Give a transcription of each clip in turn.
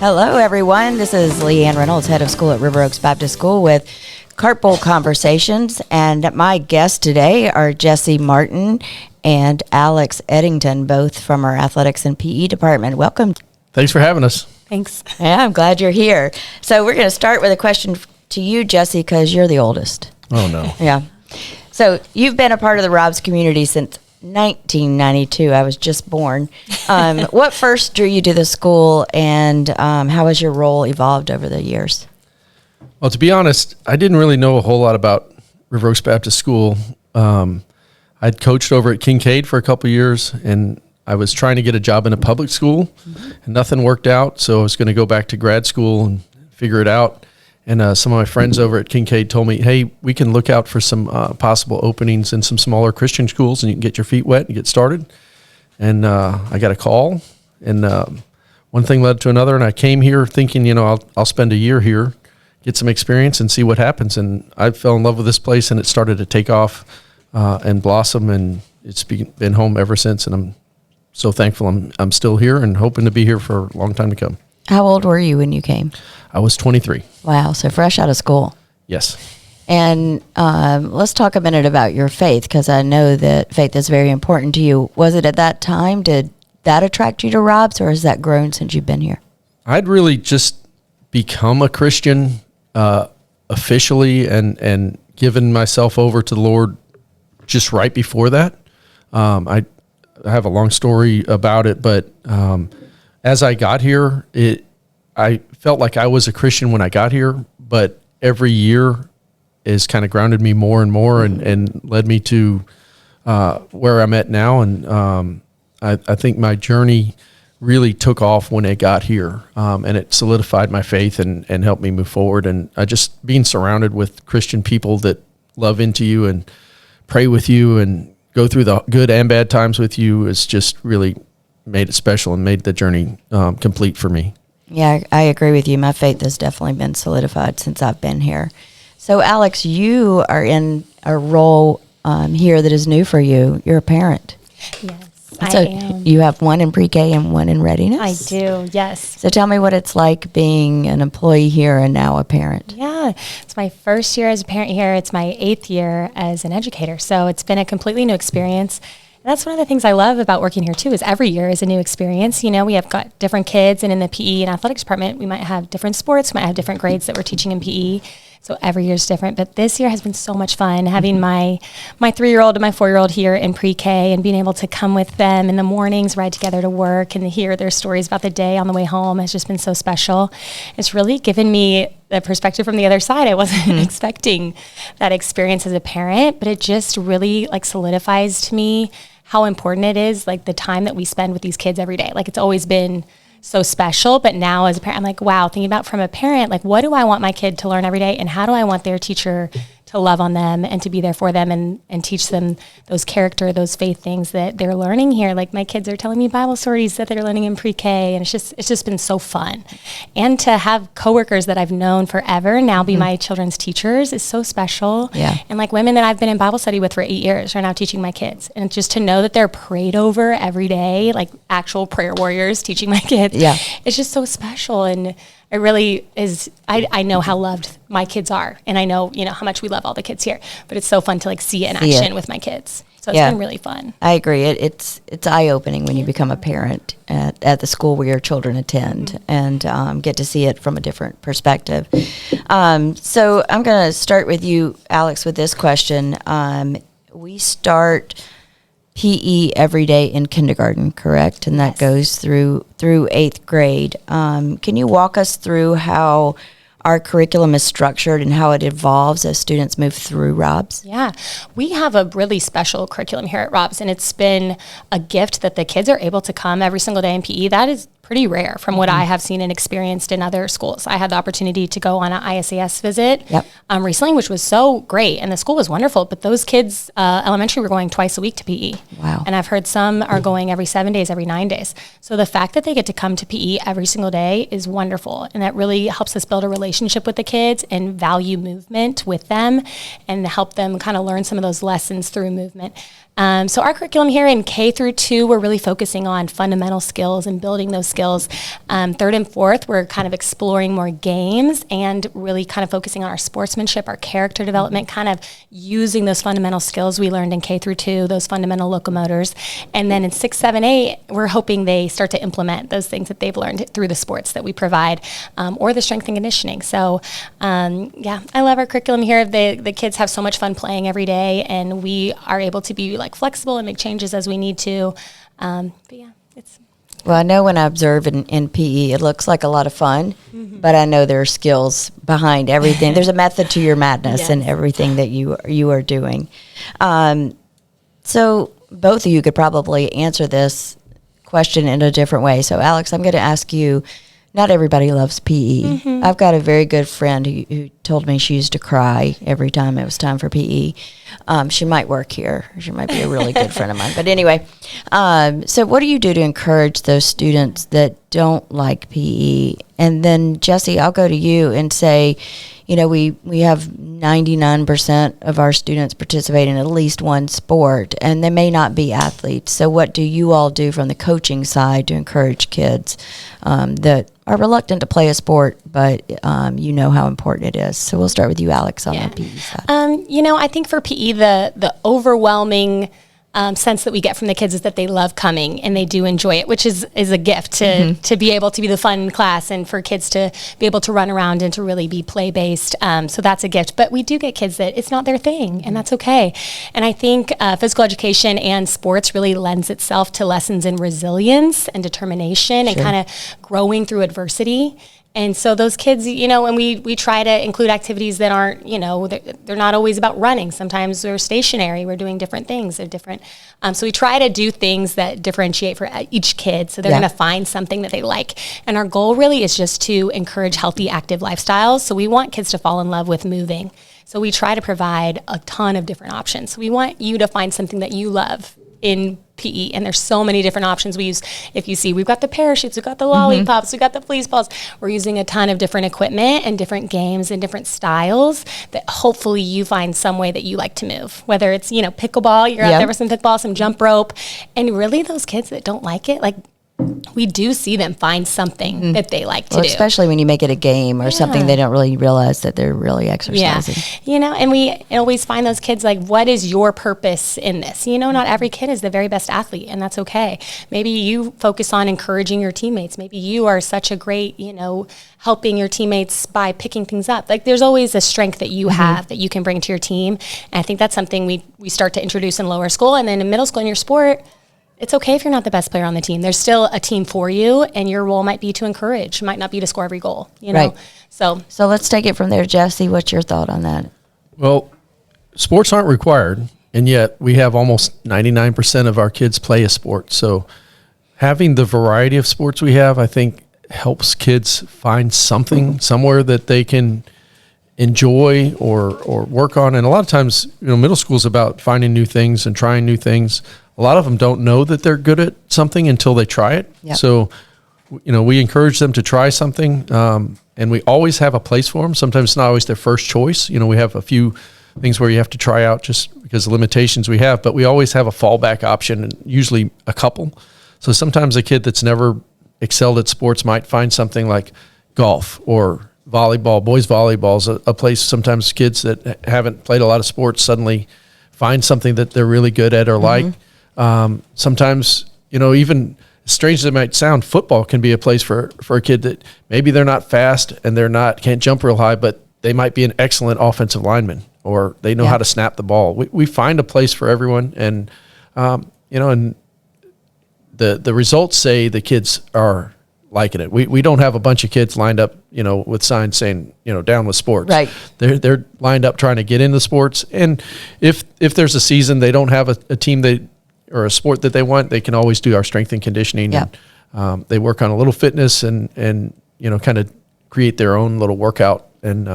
Hello, everyone. This is Leanne Reynolds, head of school at River Oaks Baptist School with Cartbowl Conversations. And my guests today are Jesse Martin and Alex Eddington, both from our athletics and PE department. Welcome. Thanks for having us. Thanks. Yeah, I'm glad you're here. So we're going to start with a question to you, Jesse, because you're the oldest. Oh, no. Yeah. So you've been a part of the Robs community since 1992. I was just born. What first drew you to the school, and how has your role evolved over the years? Well, to be honest, I didn't really know a whole lot about River Oaks Baptist School. I'd coached over at Kincaid for a couple of years, and I was trying to get a job in a public school, and nothing worked out, so I was going to go back to grad school and figure it out. And some of my friends over at Kincaid told me, hey, we can look out for some possible openings in some smaller Christian schools, and you can get your feet wet and get started. And I got a call, and one thing led to another, and I came here thinking, I'll spend a year here, get some experience, and see what happens. And I fell in love with this place, and it started to take off and blossom, and it's been home ever since. And I'm so thankful I'm still here and hoping to be here for a long time to come. How old were you when you came? I was 23. Wow, so fresh out of school. Yes. And let's talk a minute about your faith, because I know that faith is very important to you. Was it at that time, did that attract you to Robs, or has that grown since you've been here? I'd really just become a Christian officially and given myself over to the Lord just right before that. I have a long story about it, but as I got here, I felt like I was a Christian when I got here, but every year has kind of grounded me more and more and led me to where I'm at now. And I think my journey really took off when I got here, and it solidified my faith and helped me move forward. And just being surrounded with Christian people that love into you and pray with you and go through the good and bad times with you is just really made it special and made the journey complete for me. Yeah, I agree with you. My faith has definitely been solidified since I've been here. So, Alex, you are in a role here that is new for you. You're a parent. Yes, so I am. You have one in pre-K and one in readiness? I do, yes. So tell me what it's like being an employee here and now a parent. Yeah, it's my first year as a parent here. It's my 8th year as an educator. So it's been a completely new experience. That's one of the things I love about working here, too, is every year is a new experience. We have got different kids, and in the PE and athletics department, we might have different sports, we might have different grades that we're teaching in PE. So every year is different. But this year has been so much fun, having my 3-year-old and my 4-year-old here in pre-K and being able to come with them in the mornings, ride together to work, and hear their stories about the day on the way home has just been so special. It's really given me the perspective from the other side. I wasn't expecting that experience as a parent, but it just really solidifies to me how important it is, the time that we spend with these kids every day. It's always been so special, but now as a parent, I'm like, wow, thinking about from a parent, what do I want my kid to learn every day, and how do I want their teacher to love on them and to be there for them and teach them those those faith things that they're learning here. My kids are telling me Bible stories that they're learning in pre-K, and it's just been so fun. And to have coworkers that I've known forever now be my children's teachers is so special. Yeah. And women that I've been in Bible study with for 8 years are now teaching my kids. And just to know that they're prayed over every day, actual prayer warriors teaching my kids. Yeah. It's just so special. And it really is. I know how loved my kids are, and I know how much we love all the kids here. But it's so fun to see it in action with my kids. So it's been really fun. I agree. It's eye opening when you become a parent at the school where your children attend and get to see it from a different perspective. So I'm going to start with you, Alex, with this question. We start PE every day in kindergarten, correct? And that goes through 8th grade. Can you walk us through how our curriculum is structured and how it evolves as students move through Robs? Yeah, we have a really special curriculum here at Robs, and it's been a gift that the kids are able to come every single day in PE. That is pretty rare from what I have seen and experienced in other schools. I had the opportunity to go on an ISAS visit recently, which was so great, and the school was wonderful, but those kids, elementary, were going twice a week to PE. Wow. And I've heard some are going every 7 days, every 9 days. So the fact that they get to come to PE every single day is wonderful, and that really helps us build a relationship with the kids and value movement with them and help them kind of learn some of those lessons through movement. So our curriculum here in K through 2, we're really focusing on fundamental skills and building those skills. 3rd and 4th, we're kind of exploring more games and really kind of focusing on our sportsmanship, our character development, kind of using those fundamental skills we learned in K through 2, those fundamental locomotors. And then in 6, 7, 8, we're hoping they start to implement those things that they've learned through the sports that we provide, or the strength and conditioning. So yeah, I love our curriculum here. The kids have so much fun playing every day, and we are able to be like flexible and make changes as we need to. But yeah, it's. Well, I know when I observe in PE, it looks like a lot of fun, but I know there are skills behind everything. There's a method to your madness in everything that you are doing. So both of you could probably answer this question in a different way. So Alex, I'm going to ask you, not everybody loves PE. I've got a very good friend who told me she used to cry every time it was time for PE. She might work here. She might be a really good friend of mine. But anyway, so what do you do to encourage those students that don't like PE? And then, Jesse, I'll go to you and say, you know, we have 99% of our students participate in at least one sport, and they may not be athletes. So what do you all do from the coaching side to encourage kids that are reluctant to play a sport, but you know how important it is? So we'll start with you, Alex, on the PE side. You know, I think for PE, the overwhelming sense that we get from the kids is that they love coming and they do enjoy it, which is a gift to be able to be the fun class and for kids to be able to run around and to really be play-based. So that's a gift. But we do get kids that it's not their thing, and that's okay. And I think physical education and sports really lends itself to lessons in resilience and determination and kind of growing through adversity. And so those kids, you know, and we try to include activities that aren't, you know, they're not always about running. Sometimes we're stationary. We're doing different things. They're different. So we try to do things that differentiate for each kid. So they're going to find something that they like. And our goal really is just to encourage healthy, active lifestyles. So we want kids to fall in love with moving. So we try to provide a ton of different options. So we want you to find something that you love in PE, and there's so many different options we use. If you see, we've got the parachutes, we've got the lollipops, we've got the fleece balls. We're using a ton of different equipment and different games and different styles that hopefully you find some way that you like to move. Whether it's, you know, pickleball, you're out there with some pickleball, some jump rope, and really those kids that don't like it, like, we do see them find something that they like to do. Especially when you make it a game or something, they don't really realize that they're really exercising. Yeah, you know, and we always find those kids like, what is your purpose in this? You know, not every kid is the very best athlete, and that's okay. Maybe you focus on encouraging your teammates. Maybe you are such a great, you know, helping your teammates by picking things up. Like, there's always a strength that you have that you can bring to your team. And I think that's something we start to introduce in lower school, and then in middle school in your sport. It's okay if you're not the best player on the team. There's still a team for you, and your role might be to encourage, might not be to score every goal, you know? Right. So let's take it from there. Jesse, what's your thought on that? Well, sports aren't required, and yet we have almost 99% of our kids play a sport. So having the variety of sports we have, I think, helps kids find something somewhere that they can enjoy or work on. And a lot of times, you know, middle school is about finding new things and trying new things. A lot of them don't know that they're good at something until they try it. Yep. So, you know, we encourage them to try something, and we always have a place for them. Sometimes it's not always their first choice. You know, we have a few things where you have to try out just because of limitations we have, but we always have a fallback option, and usually a couple. So sometimes a kid that's never excelled at sports might find something like golf or volleyball. Boys volleyball is a place sometimes kids that haven't played a lot of sports suddenly find something that they're really good at or like. Sometimes, you know, even as strange as it might sound, football can be a place for a kid that maybe they're not fast and can't jump real high, but they might be an excellent offensive lineman, or they know how to snap the ball. We find a place for everyone. And, you know, and the results say the kids are liking it. We don't have a bunch of kids lined up, you know, with signs saying, you know, down with sports. Right. They're lined up trying to get into sports. And if there's a season they don't have a team or a sport that they want, they can always do our strength and conditioning. Yeah. And, they work on a little fitness and you know, kind of create their own little workout. And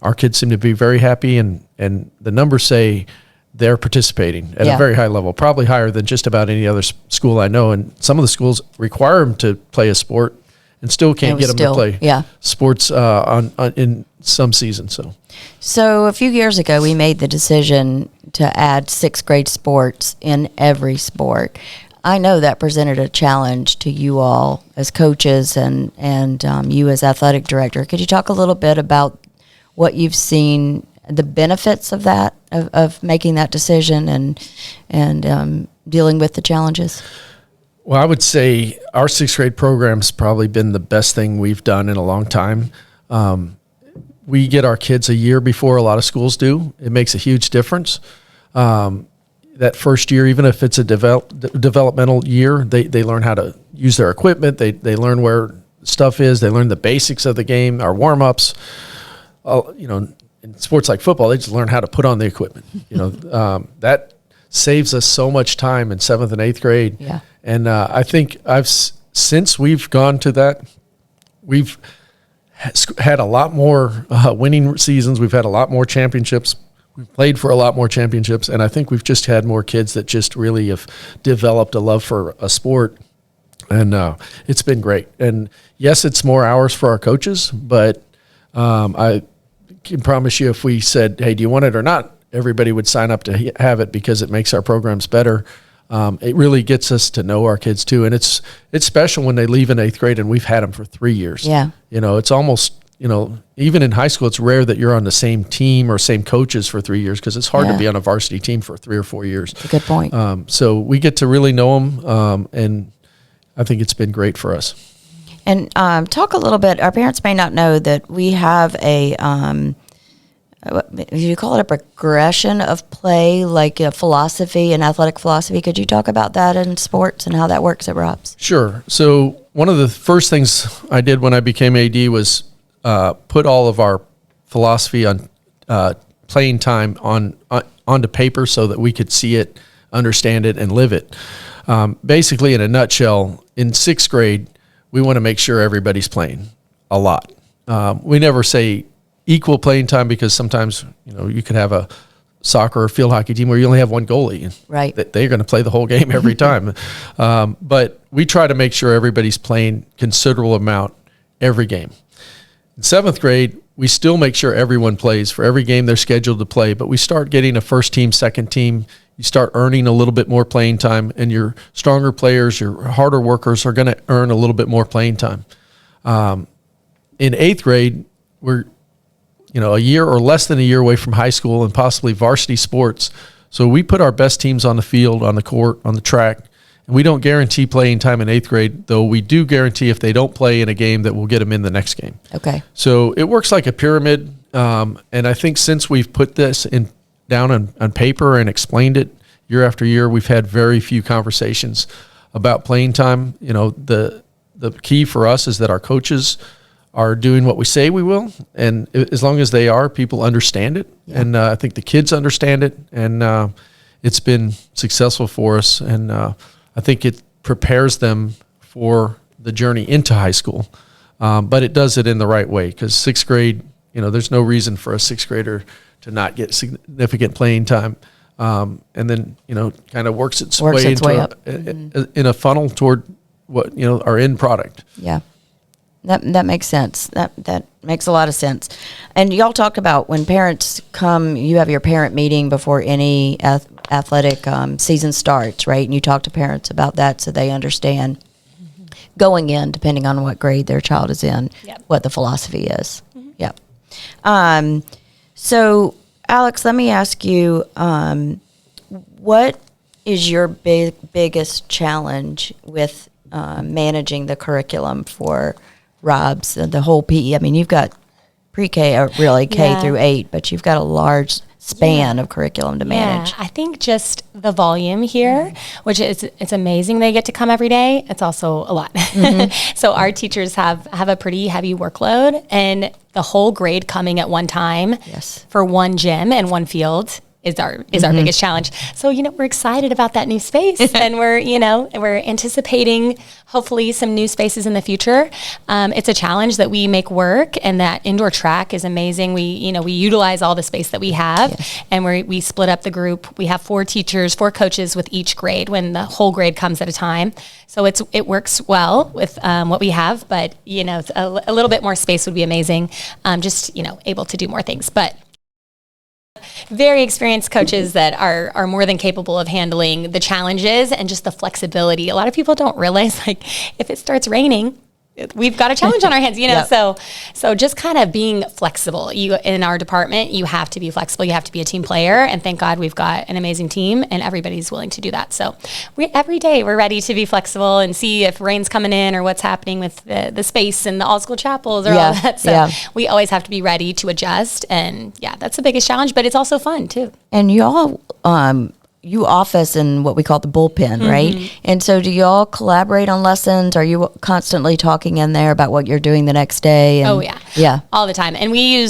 our kids seem to be very happy, and the numbers say they're participating at a very high level, probably higher than just about any other school I know. And some of the schools require them to play a sport, and still can't get them to play yeah. sports on in some seasons. So a few years ago, we made the decision to add sixth grade sports in every sport. I know that presented a challenge to you all as coaches and you as athletic director. Could you talk a little bit about what you've seen, the benefits of that, of making that decision and dealing with the challenges? Well, I would say our sixth grade program's probably been the best thing we've done in a long time. We get our kids a year before a lot of schools do. It makes a huge difference. That first year, even if it's a developmental year, they learn how to use their equipment. They learn where stuff is. They learn the basics of the game, our warm-ups. In sports like football, they just learn how to put on the equipment. That saves us so much time in 7th and 8th grade. Yeah. And I think since we've gone to that, we've had a lot more winning seasons. We've had a lot more championships. We've played for a lot more championships, and I think we've just had more kids that just really have developed a love for a sport, and it's been great. And yes, it's more hours for our coaches, but I can promise you if we said, hey, do you want it or not, everybody would sign up to have it because it makes our programs better. It really gets us to know our kids too, and it's special when they leave in 8th grade and we've had them for 3 years. Yeah. It's almost, even in high school, it's rare that you're on the same team or same coaches for 3 years because it's hard to be on a varsity team for 3 or 4 years. That's a good point. So we get to really know them, and I think it's been great for us. And talk a little bit, our parents may not know that we have a, you call it a progression of play, like a philosophy, an athletic philosophy. Could you talk about that in sports and how that works at Rob's? Sure. So one of the first things I did when I became AD was put all of our philosophy on playing time onto paper so that we could see it, understand it, and live it. Basically, in a nutshell, in 6th grade, we want to make sure everybody's playing a lot. We never say equal playing time because sometimes you could have a soccer or field hockey team where you only have one goalie, and right, they're going to play the whole game every time. But we try to make sure everybody's playing considerable amount every game. In 7th grade, we still make sure everyone plays for every game they're scheduled to play, but we start getting a first team, second team. You start earning a little bit more playing time, and your stronger players, your harder workers are going to earn a little bit more playing time. In 8th grade, we're a year or less than a year away from high school and possibly varsity sports. So we put our best teams on the field, on the court, on the track, and we don't guarantee playing time in 8th grade, though we do guarantee if they don't play in a game that we'll get them in the next game. Okay. So it works like a pyramid, and I think since we've put this down on paper and explained it year after year, we've had very few conversations about playing time. The key for us is that our coaches are doing what we say we will, and as long as they are, people understand it, and I think the kids understand it, and it's been successful for us, and I think it prepares them for the journey into high school, but it does it in the right way, because 6th grade, there's no reason for a 6th grader to not get significant playing time, and then kind of works its way up in a funnel toward what our end product. Yeah. That makes sense. That makes a lot of sense. And y'all talked about when parents come, you have your parent meeting before any athletic season starts, right? And you talk to parents about that so they understand going in, depending on what grade their child is in, what the philosophy is. Yep. So, Alex, let me ask you, what is your biggest challenge with managing the curriculum for Rob's, the whole PE? I mean, you've got pre-K, or really K through 8, but you've got a large span of curriculum to manage. Yeah, I think just the volume here, which it's amazing they get to come every day. It's also a lot. So our teachers have a pretty heavy workload, and the whole grade coming at one time for one gym and one field is our biggest challenge. So, we're excited about that new space and we're anticipating hopefully some new spaces in the future. It's a challenge that we make work, and that indoor track is amazing. We utilize all the space that we have, and we split up the group. We have 4 teachers, 4 coaches with each grade when the whole grade comes at a time. So it works well with what we have, but a little bit more space would be amazing. Just able to do more things, but very experienced coaches that are more than capable of handling the challenges and just the flexibility. A lot of people don't realize, if it starts raining, we've got a challenge on our hands, Yep. So just kind of being flexible. In our department, you have to be flexible. You have to be a team player, and thank God we've got an amazing team, and everybody's willing to do that. So every day we're ready to be flexible and see if rain's coming in or what's happening with the space and the all school chapels or all that. So we always have to be ready to adjust, and that's the biggest challenge, but it's also fun too. And you all, you office in what we call the bullpen, right? And so do you all collaborate on lessons? Are you constantly talking in there about what you're doing the next day? And, yeah. All the time. And we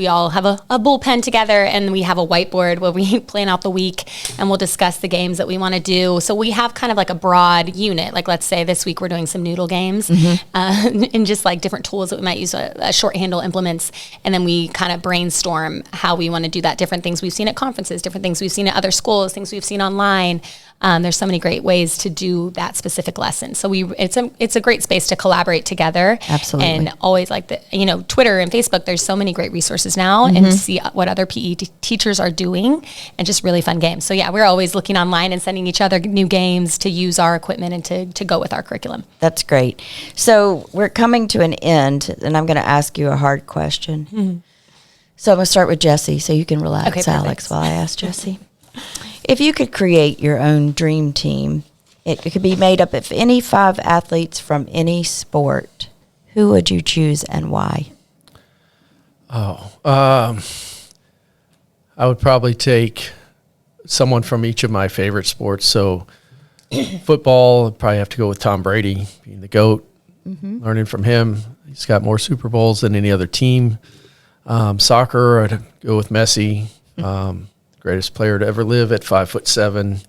all have a bullpen together, and we have a whiteboard where we plan out the week, and we'll discuss the games that we want to do. So we have kind of like a broad unit. Like, let's say this week we're doing some noodle games, and just like different tools that we might use, short handle implements. And then we kind of brainstorm how we want to do that, different things we've seen at conferences, different things we've seen at other schools, things we've seen online. There's so many great ways to do that specific lesson. So it's a great space to collaborate together. Absolutely. And always Twitter and Facebook, there's so many great resources now, and see what other PE teachers are doing, and just really fun games. So we're always looking online and sending each other new games to use our equipment and to go with our curriculum. That's great. So we're coming to an end, and I'm going to ask you a hard question. So I'm going to start with Jesse, so you can relax, Okay, Alex, while I ask Jesse. If you could create your own dream team, it could be made up of any 5 athletes from any sport, who would you choose and why? I would probably take someone from each of my favorite sports. So football, I'd probably have to go with Tom Brady, being the GOAT, learning from him. He's got more Super Bowls than any other team. Soccer, I'd go with Messi, greatest player to ever live at 5'7".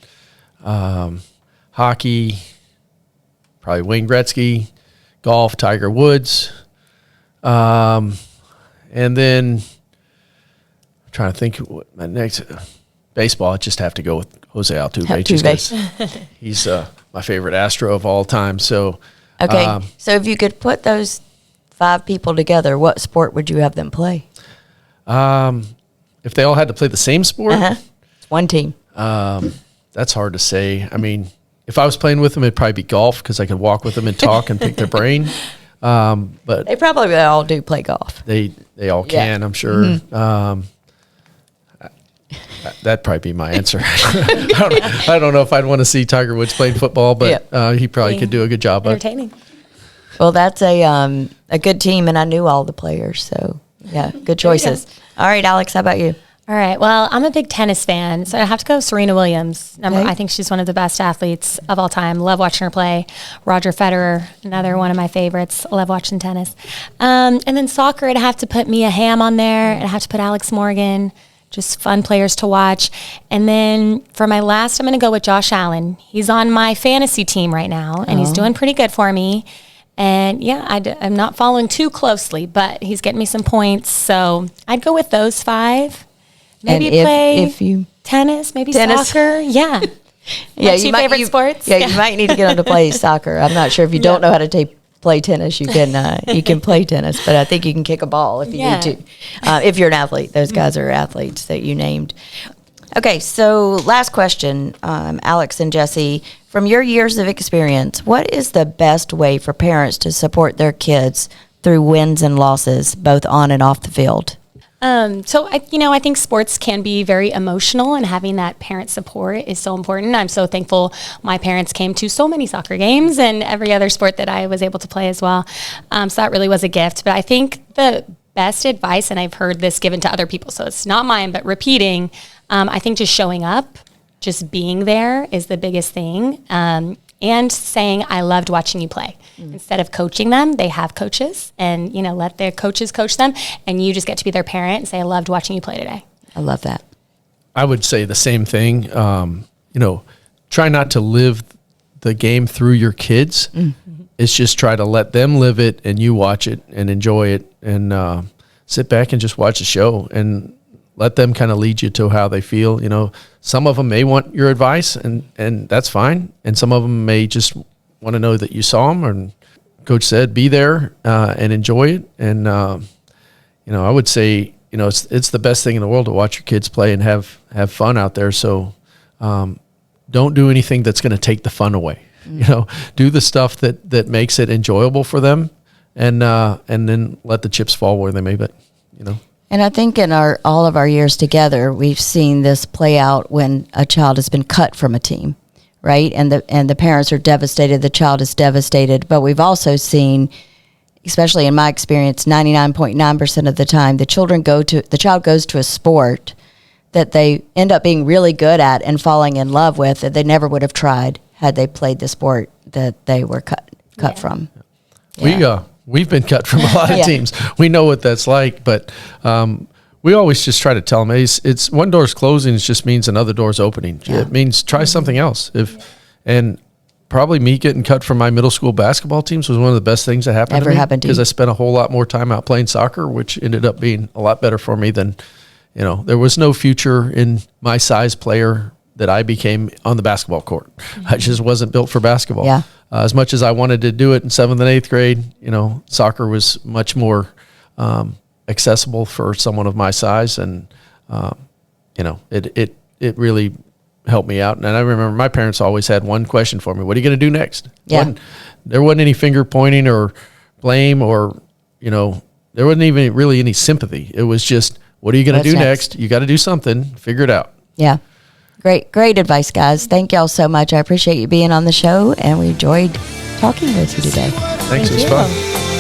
Hockey, probably Wayne Gretzky. Golf, Tiger Woods. And then I'm trying to think what my next baseball. I just have to go with Jose Altuve. Just 'cause he's my favorite Astro of all time. So Okay, so if you could put those 5 people together, what sport would you have them play? if they all had to play the same sport, It's one team. that's hard to say. I mean, if I was playing with them, it'd probably be golf because I could walk with them and talk and pick their brain. But They probably all do play golf. they all can, I'm sure. Mm-hmm. That'd probably be my answer. I don't know if I'd want to see Tiger Woods playing football, but he probably could do a good job. Entertaining. Well, that's a good team, and I knew all the players, so yeah, good choices. All right, Alex, how about you? All right. Well, I'm a big tennis fan, so I have to go Serena Williams. Okay. I think she's one of the best athletes of all time. Love watching her play. Roger Federer, another one of my favorites. Love watching tennis. And then soccer, I'd have to put Mia Hamm on there. I'd have to put Alex Morgan. Just fun players to watch. And then for my last, I'm going to go with Josh Allen. He's on my fantasy team right now, and he's doing pretty good for me. And yeah, I'm not following too closely, but he's getting me some points. So I'd go with those 5. Maybe And play if you tennis, maybe Tennis. soccer. Yeah. My two favorite sports. Yeah, you might need to get on to play soccer. I'm not sure if you don't know how to play tennis. You can play tennis, but I think you can kick a ball if you need to. If you're an athlete, those guys are athletes that you named. Okay, so last question, Alex and Jesse. From your years of experience, what is the best way for parents to support their kids through wins and losses, both on and off the field? So I think sports can be very emotional, and having that parent support is so important. I'm so thankful my parents came to so many soccer games and every other sport that I was able to play as well. So that really was a gift. But I think the best advice, and I've heard this given to other people, so it's not mine, but repeating, I think just showing up, just being there is the biggest thing. And saying, I loved watching you play. Instead of coaching them, they have coaches, and let their coaches coach them, and you just get to be their parent and say, I loved watching you play today. I love that. I would say the same thing. Try not to live the game through your kids. It's just try to let them live it and you watch it and enjoy it and sit back and just watch the show and let them kind of lead you to how they feel. Some of them may want your advice and that's fine. And some of them may just want to know that you saw them, and Coach said, be there and enjoy it. And, I would say, it's the best thing in the world to watch your kids play and have fun out there. So don't do anything that's going to take the fun away. Do the stuff that makes it enjoyable for them, and then let the chips fall where they may. But And I think in all of our years together, we've seen this play out when a child has been cut from a team, right? And the parents are devastated. The child is devastated. But we've also seen, especially in my experience, 99.9% of the time, the child goes to a sport that they end up being really good at and falling in love with that they never would have tried had they played the sport that they were cut from. Yeah. We've been cut from a lot of teams. We know what that's like, but we always just try to tell them, it's one door's closing, it just means another door's opening. Yeah. It means try something else. And probably me getting cut from my middle school basketball teams was one of the best things that happened to me, because I spent a whole lot more time out playing soccer, which ended up being a lot better for me than, there was no future in my size player that I became on the basketball court. I just wasn't built for basketball. Yeah. As much as I wanted to do it in 7th and 8th grade, soccer was much more accessible for someone of my size. And, it really helped me out. And I remember my parents always had one question for me: what are you going to do next? Yeah. There wasn't any finger pointing or blame or, there wasn't even really any sympathy. It was just, what are you going to do next? You got to do something, figure it out. Yeah. Great advice, guys. Thank y'all so much. I appreciate you being on the show, and we enjoyed talking with you today. Thanks. It was fun.